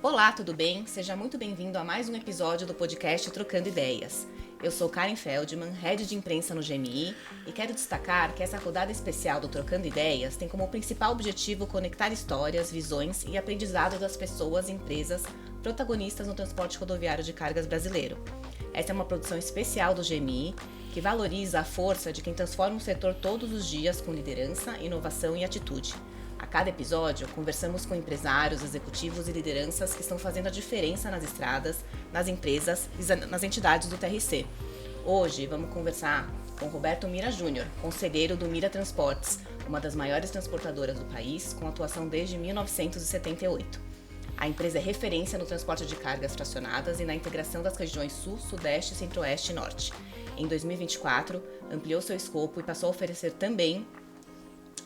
Olá, tudo bem? Seja muito bem-vindo a mais um episódio do podcast Trocando Ideias. Eu sou Karen Feldman, Head de Imprensa no GMI, e quero destacar que essa rodada especial do Trocando Ideias tem como principal objetivo conectar histórias, visões e aprendizado das pessoas e empresas protagonistas no transporte rodoviário de cargas brasileiro. Essa é uma produção especial do GMI que valoriza a força de quem transforma o setor todos os dias com liderança, inovação e atitude. A cada episódio, conversamos com empresários, executivos e lideranças que estão fazendo a diferença nas estradas, nas empresas e nas entidades do TRC. Hoje, vamos conversar com Roberto Mira Júnior, conselheiro do Mira Transportes, uma das maiores transportadoras do país, com atuação desde 1978. A empresa é referência no transporte de cargas fracionadas e na integração das regiões Sul, Sudeste, Centro-Oeste e Norte. Em 2024, ampliou seu escopo e passou a oferecer também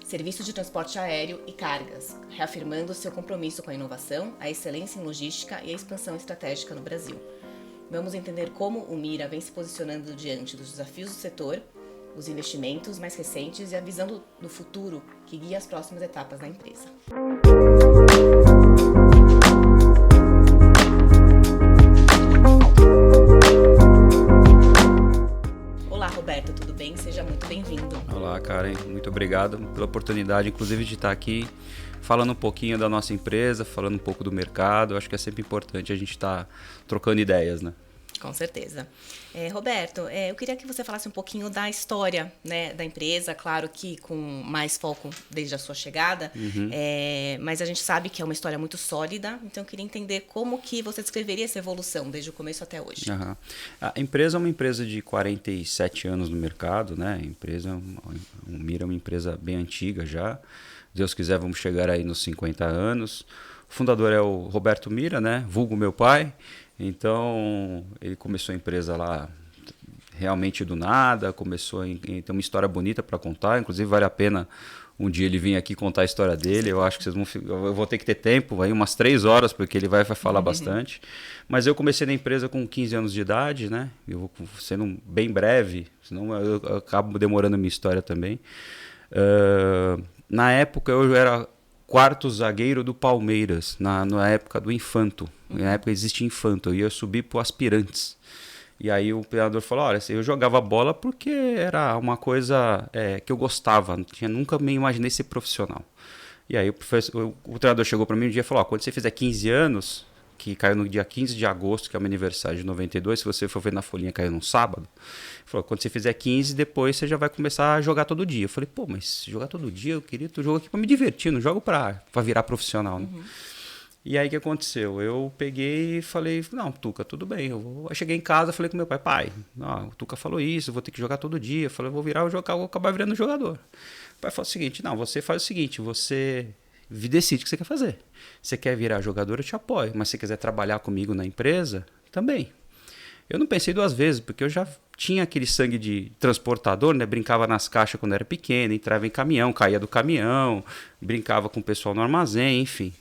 serviços de transporte aéreo e cargas, reafirmando seu compromisso com a inovação, a excelência em logística e a expansão estratégica no Brasil. Vamos entender como o Mira vem se posicionando diante dos desafios do setor, os investimentos mais recentes e a visão do futuro que guia as próximas etapas da empresa. Olá, Roberto, tudo bem? Seja muito bem-vindo. Olá, Karen, muito obrigado pela oportunidade, inclusive, de estar aqui falando um pouquinho da nossa empresa, falando um pouco do mercado. Eu acho que é sempre importante a gente estar trocando ideias, né? Com certeza. Roberto, eu queria que você falasse um pouquinho da história, né, da empresa, claro que com mais foco desde a sua chegada, mas a gente sabe que é uma história muito sólida, então eu queria entender como que você descreveria essa evolução desde o começo até hoje. Uhum. A empresa é uma empresa de 47 anos no mercado, né? O Mira é uma empresa bem antiga já. Deus quiser, vamos chegar aí nos 50 anos. O fundador é o Roberto Mira, né? Vulgo meu pai. Então, ele começou a empresa lá realmente do nada, tem uma história bonita para contar, inclusive vale a pena um dia ele vir aqui contar a história dele. Eu acho que eu vou ter que ter tempo, vai umas 3 horas, porque ele vai falar bastante. Mas eu comecei na empresa com 15 anos de idade, né? Eu vou sendo bem breve, senão eu acabo demorando a minha história também. Na época eu era quarto zagueiro do Palmeiras, na época do Infanto. Na época existia Infanto, eu ia subir para Aspirantes. E aí o treinador falou, olha, eu jogava bola porque era uma coisa que eu gostava, nunca me imaginei ser profissional. E aí o treinador chegou para mim um dia e falou, quando você fizer 15 anos, que caiu no dia 15 de agosto, que é o meu aniversário de 92, se você for ver na folhinha, caiu num sábado. Ele falou, quando você fizer 15, depois você já vai começar a jogar todo dia. Eu falei, mas jogar todo dia, eu queria tu jogo aqui para me divertir, não jogo para virar profissional, né? E aí o que aconteceu? Eu peguei e falei, não, Tuca, tudo bem. Eu cheguei em casa e falei com meu pai, o Tuca falou isso, eu vou ter que jogar todo dia. Eu falei, eu vou acabar virando jogador. O pai falou o seguinte, não, você faz o seguinte, você decide o que você quer fazer. Você quer virar jogador, eu te apoio. Mas se você quiser trabalhar comigo na empresa, também. Eu não pensei 2 vezes, porque eu já tinha aquele sangue de transportador, né? Brincava nas caixas quando era pequeno, entrava em caminhão, caía do caminhão, brincava com o pessoal no armazém, enfim.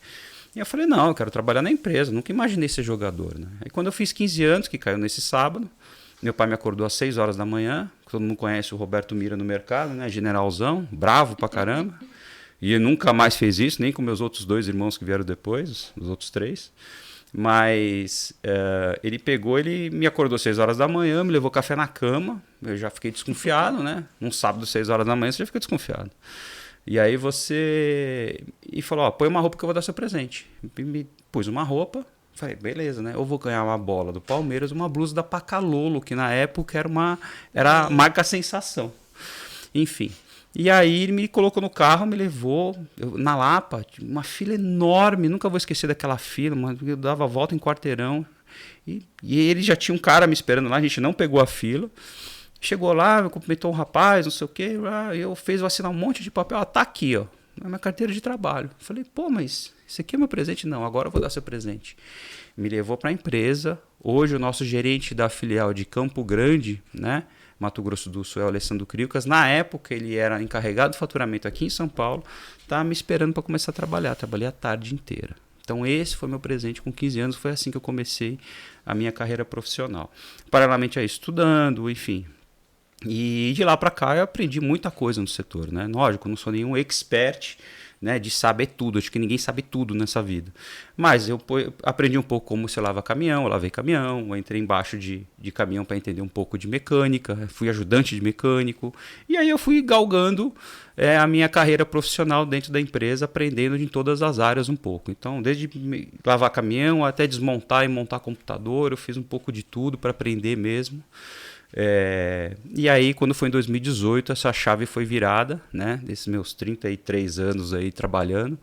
E eu falei, não, eu quero trabalhar na empresa, nunca imaginei ser jogador, né? Aí quando eu fiz 15 anos, que caiu nesse sábado, meu pai me acordou às 6 horas da manhã, todo mundo conhece o Roberto Mira no mercado, né? Generalzão, bravo pra caramba. E ele nunca mais fez isso, nem com meus outros 2 irmãos que vieram depois, os outros 3. Mas ele me acordou às 6 horas da manhã, me levou café na cama, eu já fiquei desconfiado, né? Num sábado, às 6 horas da manhã, você já fica desconfiado. E aí e falou, põe uma roupa que eu vou dar seu presente. Me pus uma roupa, falei, beleza, né? Eu vou ganhar uma bola do Palmeiras, uma blusa da Pacalolo, que na época era a marca Sensação. Enfim. E aí ele me colocou no carro, me levou na Lapa, uma fila enorme, nunca vou esquecer daquela fila, eu dava a volta em quarteirão. E ele já tinha um cara me esperando lá, a gente não pegou a fila. Chegou lá, me cumprimentou um rapaz, não sei o quê, eu assinar um monte de papel, tá aqui, ó, na minha carteira de trabalho. Eu falei, mas isso aqui é meu presente? Não, agora eu vou dar seu presente. Me levou para a empresa, hoje o nosso gerente da filial de Campo Grande, né, Mato Grosso do Sul, é o Alessandro Criocas. Na época ele era encarregado de faturamento aqui em São Paulo, estava me esperando para começar a trabalhar, trabalhei a tarde inteira. Então esse foi meu presente com 15 anos, foi assim que eu comecei a minha carreira profissional. Paralelamente a isso, estudando, enfim. E de lá para cá eu aprendi muita coisa no setor, né? Lógico, não sou nenhum expert né, de saber tudo. Acho que ninguém sabe tudo nessa vida. Mas eu aprendi um pouco como se lava caminhão, eu lavei caminhão, eu entrei embaixo de caminhão para entender um pouco de mecânica, fui ajudante de mecânico, e aí eu fui galgando a minha carreira profissional dentro da empresa, aprendendo em todas as áreas um pouco. Então, desde lavar caminhão até desmontar e montar computador, eu fiz um pouco de tudo para aprender mesmo. E aí, quando foi em 2018, essa chave foi virada, né, desses meus 33 anos aí trabalhando.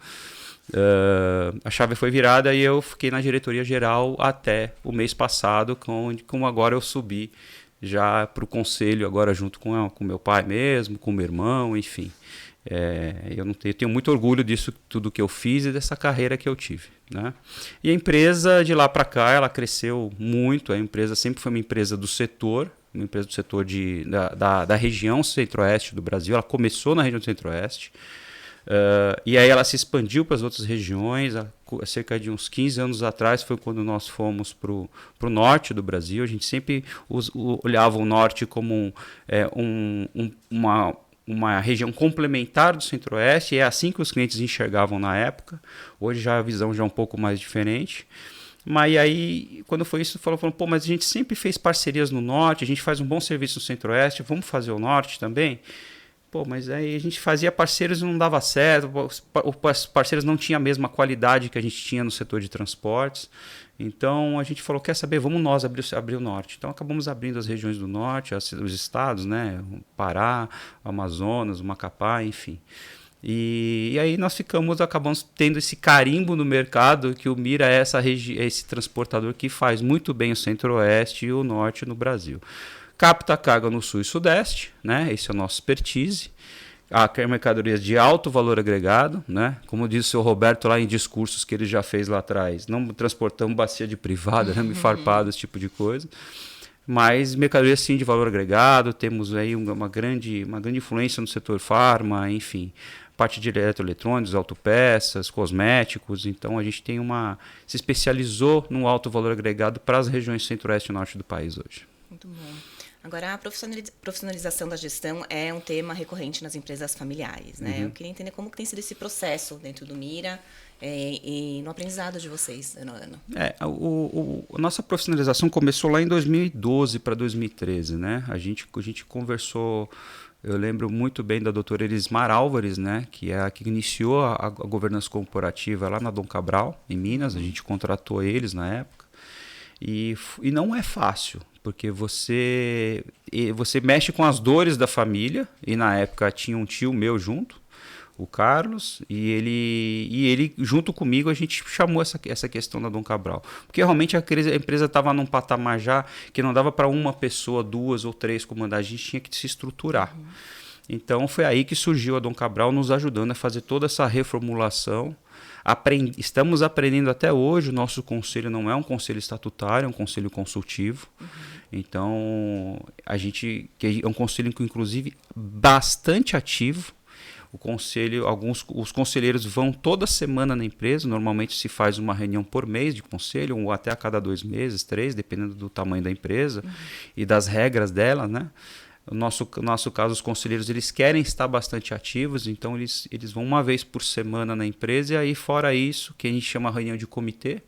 A chave foi virada e eu fiquei na diretoria geral até o mês passado, como agora eu subi já para o conselho, agora junto com meu pai mesmo, com meu irmão, enfim. Eu tenho muito orgulho disso, tudo que eu fiz e dessa carreira que eu tive, né? E a empresa, de lá para cá, ela cresceu muito. A empresa sempre foi uma empresa do setor, da região centro-oeste do Brasil. Ela começou na região do centro-oeste, e aí ela se expandiu para as outras regiões. Há cerca de uns 15 anos atrás foi quando nós fomos para o norte do Brasil. A gente sempre olhava o norte como uma região complementar do centro-oeste, e é assim que os clientes enxergavam na época. Hoje já a visão já é um pouco mais diferente. Mas aí, quando foi isso, falou, pô, mas a gente sempre fez parcerias no norte, a gente faz um bom serviço no centro-oeste, vamos fazer o norte também? Pô, mas aí a gente fazia parceiros e não dava certo, os parceiros não tinham a mesma qualidade que a gente tinha no setor de transportes. Então a gente falou, quer saber, vamos nós abrir o norte. Então acabamos abrindo as regiões do norte, os estados, né? O Pará, o Amazonas, o Macapá, enfim. E aí nós acabamos tendo esse carimbo no mercado que o Mira é esse transportador que faz muito bem o centro-oeste e o norte no Brasil. Capta carga no sul e sudeste, né? Esse é o nosso expertise. A mercadorias de alto valor agregado, né? Como disse o seu Roberto lá em discursos que ele já fez lá atrás, não transportamos bacia de privada, né? Farpado, esse tipo de coisa. Mas mercadorias sim de valor agregado, temos aí uma grande influência no setor farma, enfim, parte de eletroeletrônicos, autopeças, cosméticos. Então a gente se especializou no alto valor agregado para as regiões centro-oeste e norte do país hoje. Muito bom. Agora, a profissionalização da gestão é um tema recorrente nas empresas familiares, né? Eu queria entender como que tem sido esse processo dentro do Mira e no aprendizado de vocês, ano a ano. A nossa profissionalização começou lá em 2012 para 2013, né? A gente conversou, eu lembro muito bem da doutora Elismar Álvares, né? Que é a que iniciou a governança corporativa lá na Dom Cabral, em Minas. A gente contratou eles na época. E não é fácil, porque você mexe com as dores da família, e na época tinha um tio meu junto, o Carlos, e ele junto comigo a gente chamou essa questão da Dom Cabral, porque realmente a empresa estava num patamar já que não dava para uma pessoa, 2 ou 3 comandar, a gente tinha que se estruturar. Então foi aí que surgiu a Dom Cabral nos ajudando a fazer toda essa reformulação. Estamos aprendendo até hoje. O nosso conselho não é um conselho estatutário, é um conselho consultivo. Então que é um conselho que inclusive bastante ativo. Os conselheiros vão toda semana na empresa. Normalmente se faz uma reunião por mês de conselho, ou até a cada 2 meses, 3, dependendo do tamanho da empresa e das regras dela, né? No nosso caso, os conselheiros eles querem estar bastante ativos, então eles vão uma vez por semana na empresa, e aí fora isso, que a gente chama reunião de comitê,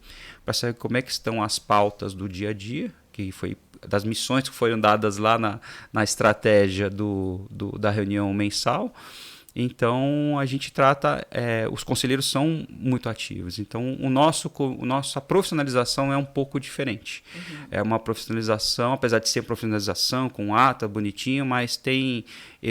para saber como é que estão as pautas do dia a dia, que foi das missões que foram dadas lá na estratégia da reunião mensal. Então a gente trata, os conselheiros são muito ativos, então nossa profissionalização é um pouco diferente. É uma profissionalização, apesar de ser profissionalização com ata, bonitinho, mas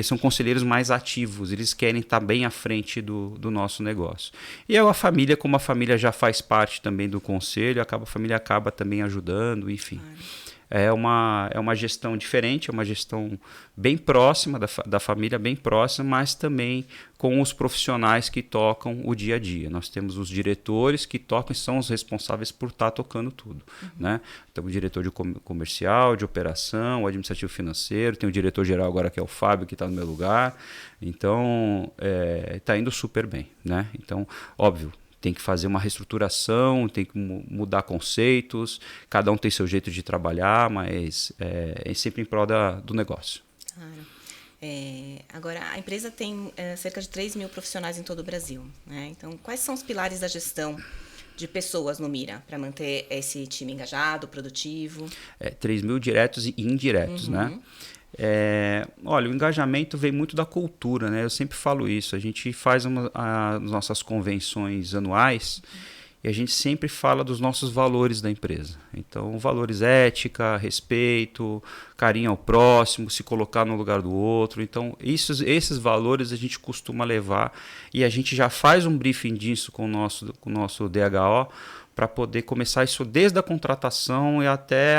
são conselheiros mais ativos, eles querem estar bem à frente do nosso negócio. E a família, como a família já faz parte também do conselho, a família acaba também ajudando, enfim. É uma gestão diferente, é uma gestão bem próxima da família, bem próxima, mas também com os profissionais que tocam o dia a dia. Nós temos os diretores que tocam e são os responsáveis por estar tocando tudo. Né? Então, o diretor de comercial, de operação, o administrativo financeiro, tem o diretor-geral agora que é o Fábio, que está no meu lugar. Então, está indo super bem. Né? Então, óbvio, tem que fazer uma reestruturação, tem que mudar conceitos, cada um tem seu jeito de trabalhar, mas é sempre em prol do negócio. Claro. Agora, a empresa tem cerca de 3 mil profissionais em todo o Brasil, né? Então, quais são os pilares da gestão de pessoas no Mira para manter esse time engajado, produtivo? 3 mil diretos e indiretos, né? Olha, o engajamento vem muito da cultura, né? Eu sempre falo isso. A gente faz as nossas convenções anuais e a gente sempre fala dos nossos valores da empresa. Então, valores ética, respeito, carinho ao próximo, se colocar no lugar do outro. Então, esses valores a gente costuma levar e a gente já faz um briefing disso com o nosso DHO para poder começar isso desde a contratação e até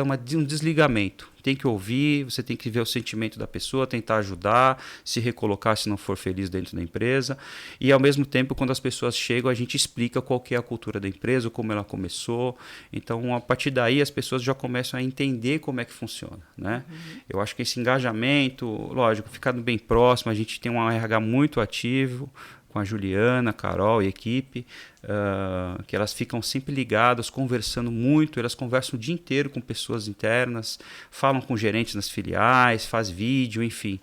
um desligamento. Tem que ouvir, você tem que ver o sentimento da pessoa, tentar ajudar, se recolocar se não for feliz dentro da empresa. E, ao mesmo tempo, quando as pessoas chegam, a gente explica qual que é a cultura da empresa, como ela começou. Então, a partir daí, as pessoas já começam a entender como é que funciona, né? Eu acho que esse engajamento, lógico, ficando bem próximo, a gente tem um RH muito ativo, com a Juliana, a Carol e a equipe, que elas ficam sempre ligadas, conversando muito, elas conversam o dia inteiro com pessoas internas, falam com gerentes nas filiais, faz vídeo, enfim.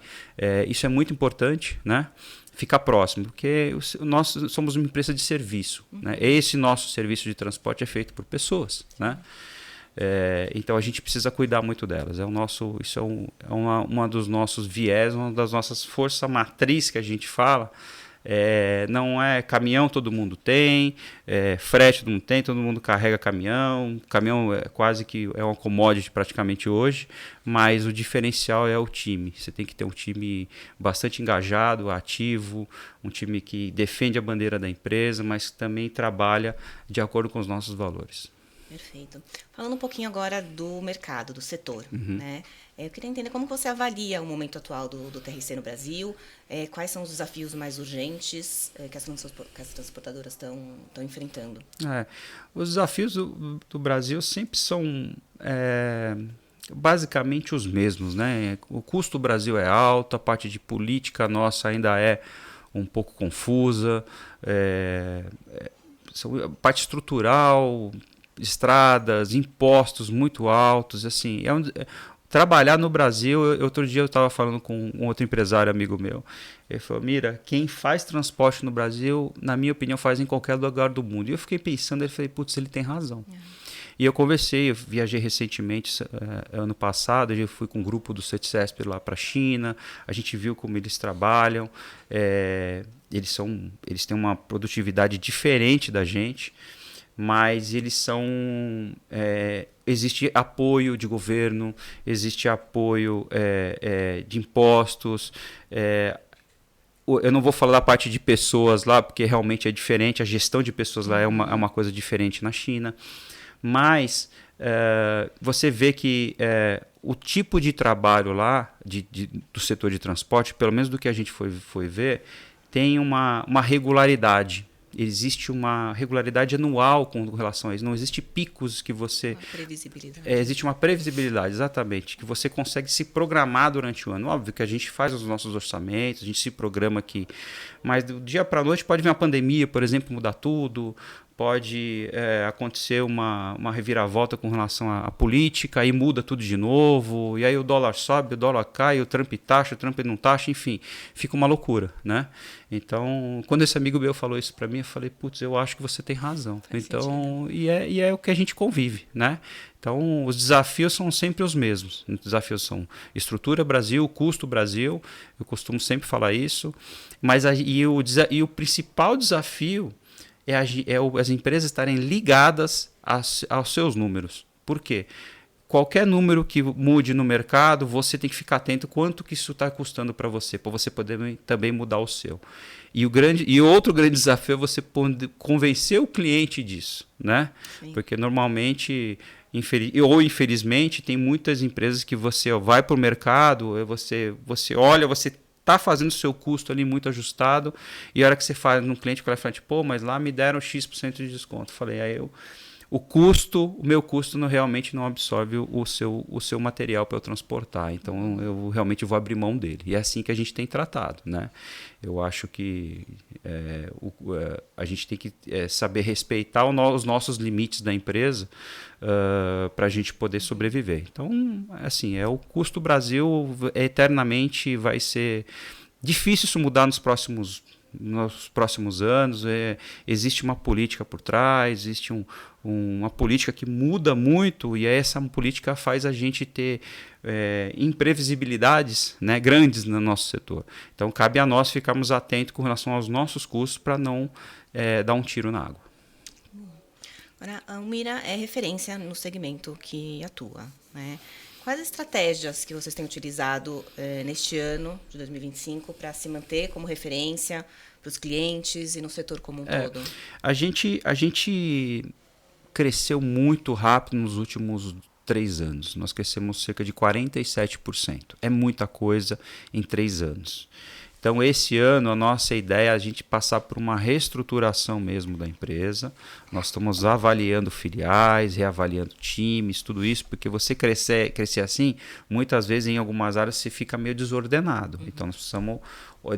Isso é muito importante, né? Ficar próximo, porque nós somos uma empresa de serviço, né? Esse nosso serviço de transporte é feito por pessoas, né? Então a gente precisa cuidar muito delas. Isso é uma dos nossos viés, uma das nossas forças matriz que a gente fala. Não é caminhão, todo mundo tem, frete todo mundo carrega caminhão é quase que uma commodity praticamente hoje, mas o diferencial é o time. Você tem que ter um time bastante engajado, ativo, um time que defende a bandeira da empresa, mas também trabalha de acordo com os nossos valores. Perfeito. Falando um pouquinho agora do mercado, do setor, né? Eu queria entender como você avalia o momento atual do TRC no Brasil, quais são os desafios mais urgentes que as transportadoras estão enfrentando. Os desafios do Brasil sempre são basicamente os mesmos, né? O custo do Brasil é alto, a parte de política nossa ainda é um pouco confusa, a parte estrutural, estradas, impostos muito altos, assim, trabalhar no Brasil. Outro dia eu estava falando com um outro empresário amigo meu, ele falou: Mira, quem faz transporte no Brasil, na minha opinião, faz em qualquer lugar do mundo. E eu fiquei pensando, ele falei, putz, ele tem razão. E eu viajei recentemente, ano passado, eu fui com um grupo do CETCESP lá para a China, a gente viu como eles trabalham, eles têm uma produtividade diferente da gente, mas eles são... existe apoio de governo, existe apoio de impostos. Eu não vou falar da parte de pessoas lá, porque realmente é diferente, a gestão de pessoas lá é uma coisa diferente na China, mas você vê que o tipo de trabalho lá, do setor de transporte, pelo menos do que a gente foi ver, tem uma regularidade. Existe uma regularidade anual com relação a isso. Não existe picos que você... Uma previsibilidade. Existe uma previsibilidade, exatamente, que você consegue se programar durante o ano. Óbvio que a gente faz os nossos orçamentos, a gente se programa aqui, mas do dia para a noite pode vir uma pandemia, por exemplo, mudar tudo, pode acontecer uma reviravolta com relação à política, aí muda tudo de novo, e aí o dólar sobe, o dólar cai, o Trump taxa, o Trump não taxa, enfim, fica uma loucura, né? Então, quando esse amigo meu falou isso para mim, eu falei, putz, eu acho que você tem razão. Então, e é o que a gente convive, né? Então, os desafios são sempre os mesmos. Os desafios são estrutura Brasil, custo Brasil, eu costumo sempre falar isso, mas o principal desafio é as empresas estarem ligadas aos seus números. Por quê? Qualquer número que mude no mercado, você tem que ficar atento quanto que isso está custando para você poder também mudar o seu. E outro grande desafio é você convencer o cliente disso, né? Sim. Porque normalmente, infelizmente, tem muitas empresas que você vai para o mercado, você olha, você está fazendo o seu custo ali muito ajustado, e a hora que você fala no cliente, o cliente fala, mas lá me deram X% de desconto. Eu falei, o meu custo realmente não absorve o seu material para eu transportar. Então eu realmente vou abrir mão dele. E é assim que a gente tem tratado, né? Eu acho que a gente tem que saber respeitar os nossos limites da empresa para a gente poder sobreviver. Então, assim, o custo Brasil eternamente vai ser difícil isso mudar nos próximos anos. Existe uma política por trás, existe uma política que muda muito, e essa política faz a gente ter imprevisibilidades, né, grandes no nosso setor. Então cabe a nós ficarmos atentos com relação aos nossos custos para não dar um tiro na água. Agora, a Almira é referência no segmento que atua, né? Quais estratégias que vocês têm utilizado neste ano de 2025 para se manter como referência para os clientes e no setor como um todo? A gente cresceu muito rápido nos últimos 3 anos. Nós crescemos cerca de 47%. É muita coisa em 3 anos. Então, esse ano, a nossa ideia é a gente passar por uma reestruturação mesmo da empresa. Nós estamos avaliando filiais, reavaliando times, tudo isso, porque você crescer assim, muitas vezes em algumas áreas você fica meio desordenado. Então, nós precisamos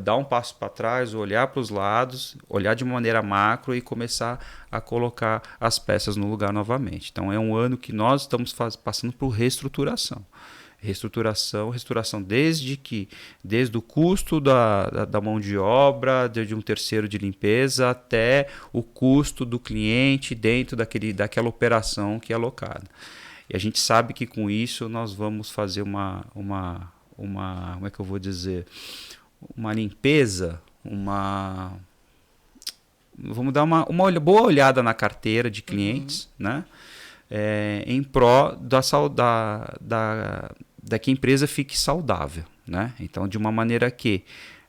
dar um passo para trás, olhar para os lados, olhar de maneira macro e começar a colocar as peças no lugar novamente. Então, é um ano que nós estamos passando por reestruturação. Reestruturação desde o custo da mão de obra, desde um terceiro de limpeza até o custo do cliente dentro daquela operação que é alocada. E a gente sabe que com isso nós vamos fazer como é que eu vou dizer, uma limpeza, vamos dar uma boa olhada na carteira de clientes, né? Em pró da que a empresa fique saudável, né? Então, de uma maneira que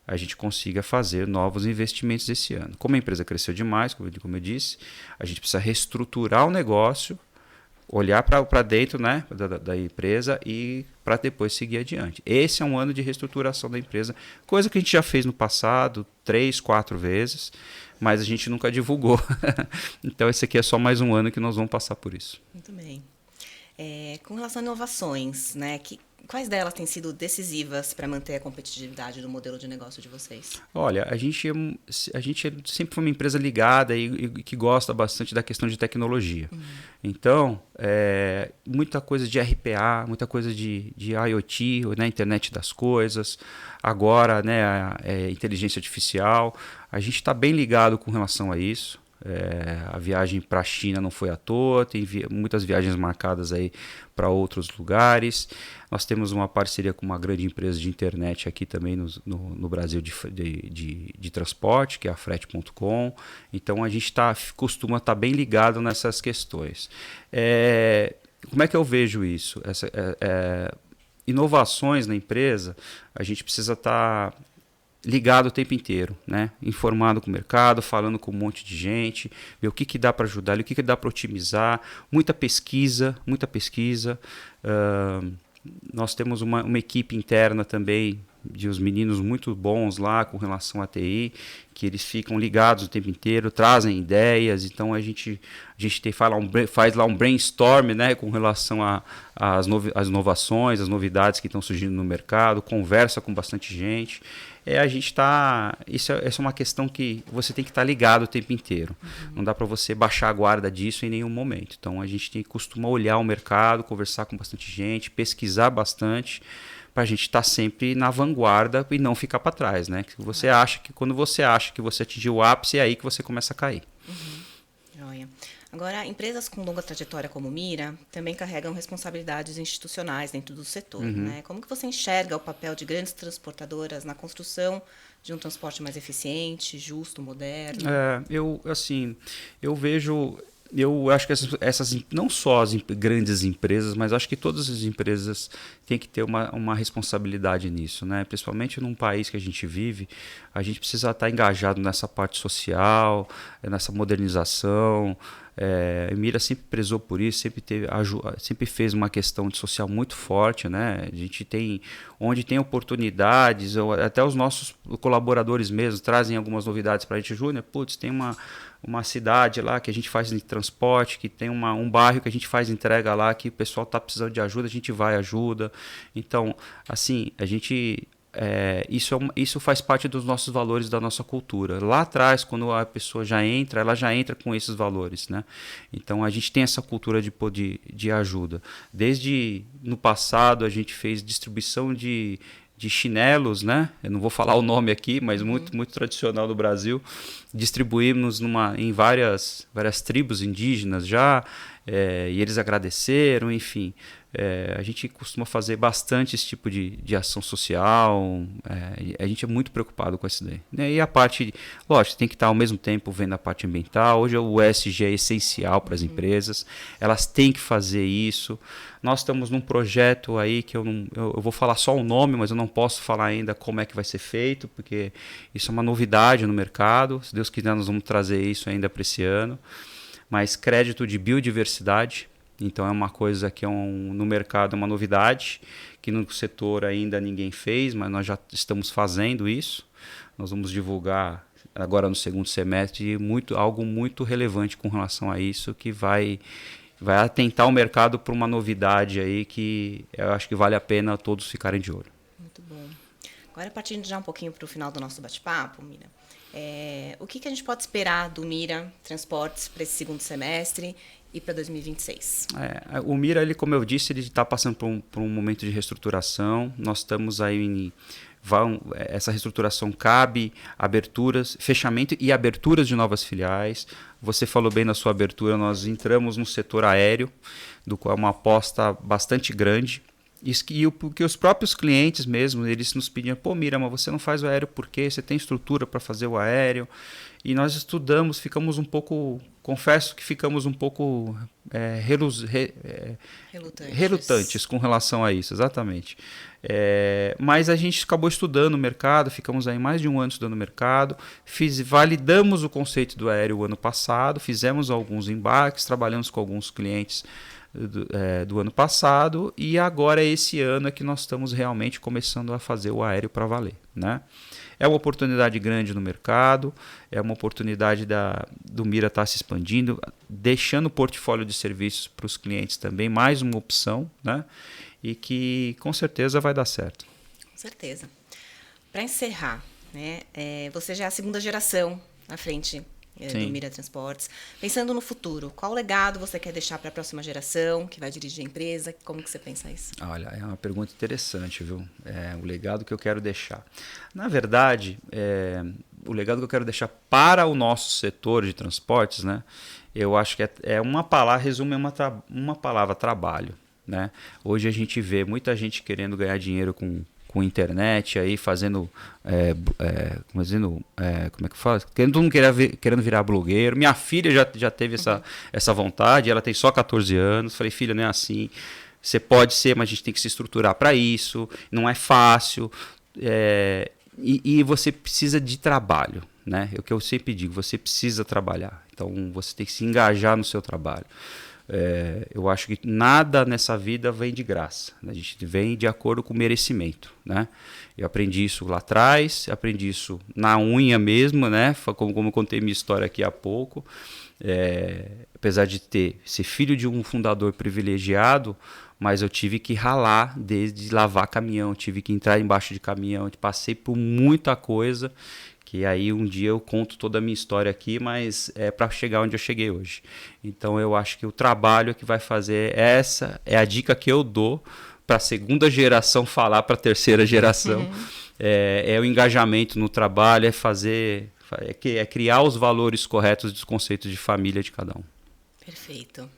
a gente consiga fazer novos investimentos esse ano. Como a empresa cresceu demais, como eu disse, a gente precisa reestruturar o negócio, olhar para dentro, né, da empresa e para depois seguir adiante. Esse é um ano de reestruturação da empresa, coisa que a gente já fez no passado 3, 4 vezes, mas a gente nunca divulgou. Então, esse aqui é só mais um ano que nós vamos passar por isso. Muito bem. Com relação a inovações, né, quais delas têm sido decisivas para manter a competitividade do modelo de negócio de vocês? Olha, a gente sempre foi uma empresa ligada e que gosta bastante da questão de tecnologia. Então, muita coisa de RPA, muita coisa de IoT, né, internet das coisas, agora, né, inteligência artificial. A gente está bem ligado com relação a isso. A viagem para a China não foi à toa, tem muitas viagens marcadas aí para outros lugares. Nós temos uma parceria com uma grande empresa de internet aqui também no Brasil de transporte, que é a Frete.com. Então a gente costuma estar bem ligado nessas questões. Como é que eu vejo isso? Inovações na empresa, a gente precisa estar ligado o tempo inteiro, né? Informado com o mercado, falando com um monte de gente, ver o que dá para ajudar, o que dá para otimizar, muita pesquisa. Nós temos uma equipe interna também de uns meninos muito bons lá com relação à TI, que eles ficam ligados o tempo inteiro, trazem ideias. Então a gente faz lá um brainstorm, né, com relação às inovações, as novidades que estão surgindo no mercado, conversa com bastante gente. Essa é uma questão que você tem que estar ligado o tempo inteiro. Não dá para você baixar a guarda disso em nenhum momento. Então a gente costuma olhar o mercado, conversar com bastante gente, pesquisar bastante, para a gente estar sempre na vanguarda e não ficar para trás, né? Quando você acha que você atingiu o ápice, é aí que você começa a cair. Joia. Agora, empresas com longa trajetória como Mira também carregam responsabilidades institucionais dentro do setor, né? Como que você enxerga o papel de grandes transportadoras na construção de um transporte mais eficiente, justo, moderno? Eu acho que essas não só as grandes empresas, mas acho que todas as empresas têm que ter uma responsabilidade nisso, né? Principalmente num país que a gente vive, a gente precisa estar engajado nessa parte social, nessa modernização. A Mira sempre prezou por isso, sempre fez uma questão de social muito forte, né? A gente tem, onde tem oportunidades, até os nossos colaboradores mesmo trazem algumas novidades para a gente. Júnior, putz, tem uma cidade lá que a gente faz de transporte, que tem um bairro que a gente faz entrega lá, que o pessoal está precisando de ajuda, a gente vai e ajuda. Então, assim, a gente... isso faz parte dos nossos valores, da nossa cultura. Lá atrás, quando a pessoa ela já entra com esses valores, né? Então a gente tem essa cultura de ajuda. Desde no passado a gente fez distribuição de chinelos, né? Eu não vou falar o nome aqui, mas muito tradicional do Brasil. Distribuímos em várias tribos indígenas já, e eles agradeceram, enfim. A gente costuma fazer bastante esse tipo de ação social, a gente é muito preocupado com isso daí, né? E a parte, lógico, tem que estar ao mesmo tempo vendo a parte ambiental. Hoje o ESG é essencial para as empresas, elas têm que fazer isso. Nós estamos num projeto aí que eu vou falar só o nome, mas eu não posso falar ainda como é que vai ser feito, porque isso é uma novidade no mercado. Se Deus quiser, nós vamos trazer isso ainda para esse ano. Mas crédito de biodiversidade, então é uma coisa que no mercado é uma novidade, que no setor ainda ninguém fez, mas nós já estamos fazendo isso. Nós vamos divulgar agora no segundo semestre algo muito relevante com relação a isso, que vai atentar o mercado para uma novidade aí que eu acho que vale a pena todos ficarem de olho. Muito bom. Agora, partindo já um pouquinho para o final do nosso bate-papo, Mira, o que a gente pode esperar do Mira Transportes para esse segundo semestre e para 2026? O Mira, como eu disse, ele está passando por um momento de reestruturação. Nós estamos aí essa reestruturação cabe aberturas, fechamento e aberturas de novas filiais. Você falou bem na sua abertura, nós entramos no setor aéreo, do qual é uma aposta bastante grande. Porque os próprios clientes mesmo, eles nos pediam, pô, Mira, mas você não faz o aéreo por quê? Você tem estrutura para fazer o aéreo? E nós estudamos, confesso que ficamos um pouco relutantes com relação a isso, exatamente. Mas a gente acabou estudando o mercado, ficamos aí mais de um ano estudando o mercado, validamos o conceito do aéreo o ano passado, fizemos alguns embarques, trabalhamos com alguns clientes do ano passado, e agora esse ano é que nós estamos realmente começando a fazer o aéreo para valer, né? É uma oportunidade grande no mercado, é uma oportunidade do Mira estar se expandindo, deixando o portfólio de serviços para os clientes também, mais uma opção, né? E que com certeza vai dar certo. Com certeza. Para encerrar, né, você já é a segunda geração na frente do Mira Transportes. Pensando no futuro, qual legado você quer deixar para a próxima geração que vai dirigir a empresa? Como que você pensa isso? Olha, é uma pergunta interessante, viu? O legado que eu quero deixar. Na verdade, o legado que eu quero deixar para o nosso setor de transportes, né? Eu acho que é uma palavra, resume uma palavra, trabalho, né? Hoje a gente vê muita gente querendo ganhar dinheiro com internet, aí fazendo, como é que fala? Todo mundo querendo virar blogueiro. Minha filha já teve essa vontade, ela tem só 14 anos. Falei, filha, não é assim. Você pode ser, mas a gente tem que se estruturar para isso. Não é fácil. E você precisa de trabalho, né? É o que eu sempre digo, você precisa trabalhar. Então, você tem que se engajar no seu trabalho. Eu acho que nada nessa vida vem de graça, né? A gente vem de acordo com o merecimento, né? Eu aprendi isso lá atrás, aprendi isso na unha mesmo, né? Como eu contei minha história aqui há pouco. Apesar de ser filho de um fundador privilegiado, mas eu tive que ralar desde lavar caminhão, tive que entrar embaixo de caminhão, passei por muita coisa, que aí um dia eu conto toda a minha história aqui, mas é para chegar onde eu cheguei hoje. Então eu acho que o trabalho é que vai fazer, essa é a dica que eu dou para a segunda geração falar para a terceira geração. É o engajamento no trabalho, é criar os valores corretos dos conceitos de família de cada um. Perfeito.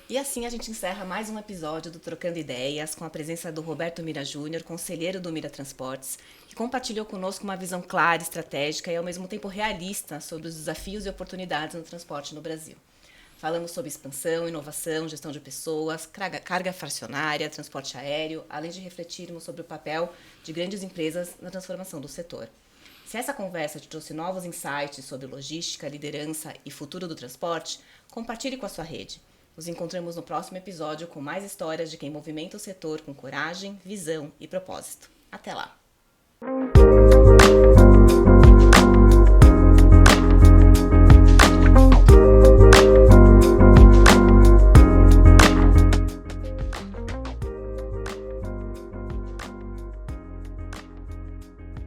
E assim a gente encerra mais um episódio do Trocando Ideias, com a presença do Roberto Mira Júnior, conselheiro do Mira Transportes, que compartilhou conosco uma visão clara, estratégica e ao mesmo tempo realista sobre os desafios e oportunidades no transporte no Brasil. Falamos sobre expansão, inovação, gestão de pessoas, carga fracionária, transporte aéreo, além de refletirmos sobre o papel de grandes empresas na transformação do setor. Se essa conversa te trouxe novos insights sobre logística, liderança e futuro do transporte, compartilhe com a sua rede. Nos encontramos no próximo episódio com mais histórias de quem movimenta o setor com coragem, visão e propósito. Até lá!